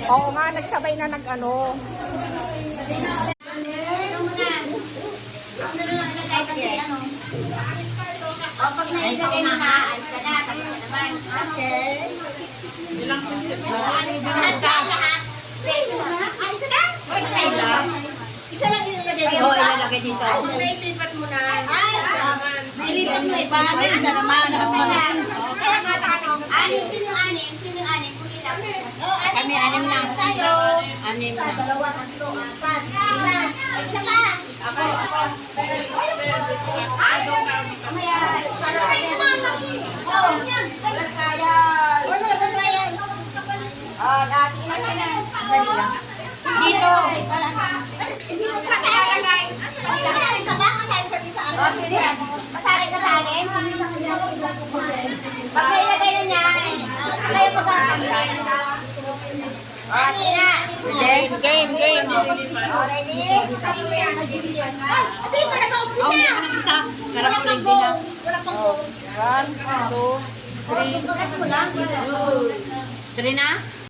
Oo nga, nagsabay na nag-ano. Pag nailagay mo na, alis ka na, tapos ka naman. Okay. Ilang sentip mo? Lahat sa lahat. Pwede mo na. Ay, isa na. Isa lang ilalagay dito. Oo, ilalagay dito. Ay, pag nailipat mo na. Ay, nailipat mo iba. Ay, isa naman. Kaya kata-kata. Anim, sino yung anim? Sino yung anim? Kung ilang. Kami anim lang. Tayo. Anim Isa, lang. dalawa, tatlo, apat, lima. Ay, isa pa. Mamaya, para rin naman. Oo. Walang trial. Wala ka trial. Oh, sige na, sige na. Dali lang. Dito. Dito sa ilalagay. Kasali ka ba? Kasali ka din sa akin. Kasali ka sa akin? Pag nailagay na niya, kayo pagkakamit. Okay na. Game. Oh, ready? Ay, hindi pa nag-umpisa. Isa. Wala Sarap pang ulit din go. na. Wala pang go. 1, 2, 3. Mo lang. 3 na?